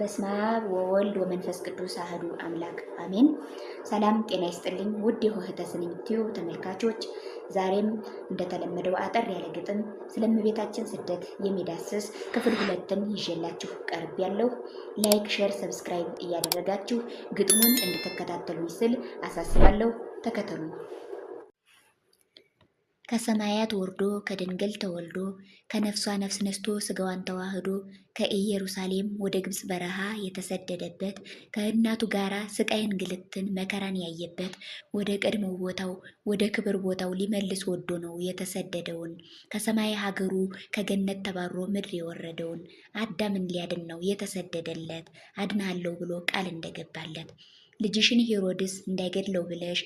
በስመ አብ ወወልድ ወመንፈስ ቅዱስ አሐዱ አምላክ አሜን። ሰላም ጤና ይስጥልኝ ውድ የሆህተ ስንኝ ቲዩብ ተመልካቾች፣ ዛሬም እንደተለመደው አጠር ያለ ግጥም ስለ እመቤታችን ስደት የሚዳስስ ክፍል 2ን ይዤላችሁ ቀርቤያለሁ። ላይክ፣ ሼር፣ ሰብስክራይብ እያደረጋችሁ ግጥሙን እንድትከታተሉኝ ስል አሳስባለሁ። ተከተሉ። ከሰማያት ወርዶ ከድንግል ተወልዶ ከነፍሷ ነፍስ ነስቶ ስጋዋን ተዋህዶ ከኢየሩሳሌም ወደ ግብፅ በረሃ የተሰደደበት ከእናቱ ጋራ ስቃይ እንግልትን መከራን ያየበት ወደ ቀድሞው ቦታው ወደ ክብር ቦታው ሊመልስ ወዶ ነው የተሰደደውን ከሰማይ ሀገሩ ከገነት ተባሮ ምድር የወረደውን አዳምን ሊያድን ነው የተሰደደለት አድናለሁ ብሎ ቃል እንደገባለት ልጅሽን ሄሮድስ እንዳይገድለው ብለሽ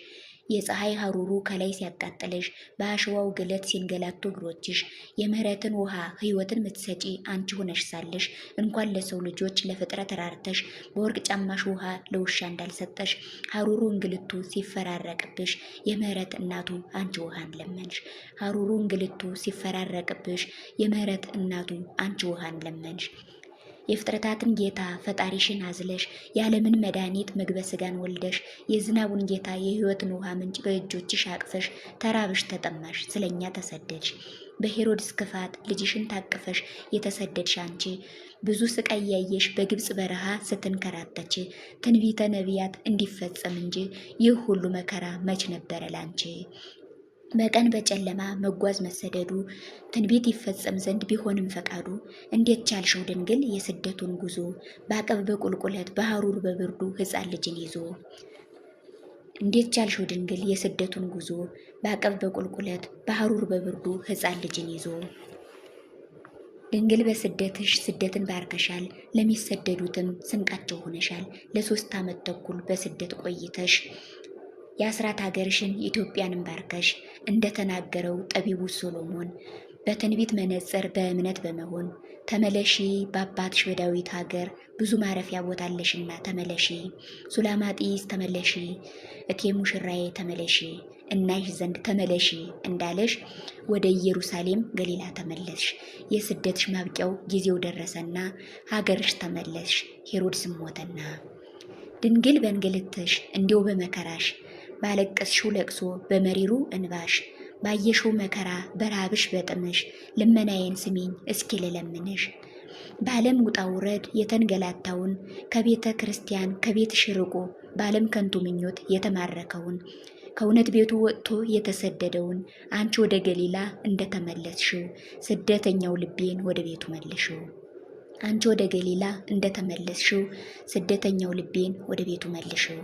የፀሐይ ሀሩሩ ከላይ ሲያቃጥልሽ በአሸዋው ግለት ሲንገላቱ እግሮችሽ የምህረትን ውሃ ህይወትን ምትሰጪ አንቺ ሆነሽ ሳለሽ እንኳን ለሰው ልጆች ለፍጥረት ራርተሽ በወርቅ ጫማሽ ውሃ ለውሻ እንዳልሰጠሽ ሀሩሩ እንግልቱ ሲፈራረቅብሽ የምህረት እናቱ አንቺ ውሃን ለመንሽ። ሀሩሩ እንግልቱ ሲፈራረቅብሽ የምህረት እናቱ አንቺ ውሃን ለመንሽ። የፍጥረታትን ጌታ ፈጣሪሽን አዝለሽ የዓለምን መድኃኒት ምግበ ስጋን ወልደሽ የዝናቡን ጌታ የህይወትን ውሃ ምንጭ በእጆችሽ አቅፈሽ ተራብሽ ተጠማሽ ስለኛ ተሰደድሽ። በሄሮድስ ክፋት ልጅሽን ታቅፈሽ የተሰደድሽ አንቺ ብዙ ስቃይ ያየሽ በግብፅ በረሃ ስትንከራተች ትንቢተ ነቢያት እንዲፈጸም እንጂ ይህ ሁሉ መከራ መች ነበረ ላንቺ? በቀን በጨለማ መጓዝ መሰደዱ ትንቢት ይፈጸም ዘንድ ቢሆንም ፈቃዱ እንዴት ቻልሽው ድንግል የስደቱን ጉዞ በአቀብ በቁልቁለት በሀሩር በብርዱ ሕፃን ልጅን ይዞ? እንዴት ቻልሽው ድንግል የስደቱን ጉዞ በአቀብ በቁልቁለት በሀሩር በብርዱ ሕፃን ልጅን ይዞ? ድንግል በስደትሽ ስደትን ባርከሻል፣ ለሚሰደዱትም ስንቃቸው ሆነሻል። ለ3 ዓመት ተኩል በስደት ቆይተሽ የአስራት ሀገርሽን ኢትዮጵያንም ባርከሽ እንደተናገረው ጠቢቡ ሶሎሞን በትንቢት መነጽር በእምነት በመሆን ተመለሺ በአባትሽ በዳዊት ሀገር ብዙ ማረፊያ ቦታ አለሽና ተመለሺ። ሱላማጢስ ተመለሺ፣ እቴ ሙሽራዬ ተመለሺ፣ እናይሽ ዘንድ ተመለሺ እንዳለሽ ወደ ኢየሩሳሌም ገሊላ ተመለስሽ። የስደትሽ ማብቂያው ጊዜው ደረሰና ሀገርሽ ተመለስሽ። ሄሮድስም ሞተና ድንግል በእንግልትሽ እንዲው በመከራሽ ባለቀስሽው ለቅሶ በመሪሩ እንባሽ ባየሽው መከራ በረሃብሽ በጥምሽ ልመናዬን ስሚኝ እስኪ ልለምንሽ። በዓለም ውጣ ውረድ የተንገላታውን ከቤተ ክርስቲያን ከቤትሽ ርቆ በዓለም ከንቱ ምኞት የተማረከውን ከእውነት ቤቱ ወጥቶ የተሰደደውን አንቺ ወደ ገሊላ እንደተመለስሽው ስደተኛው ልቤን ወደ ቤቱ መልሽው። አንቺ ወደ ገሊላ እንደተመለስሽው ስደተኛው ልቤን ወደ ቤቱ መልሽው።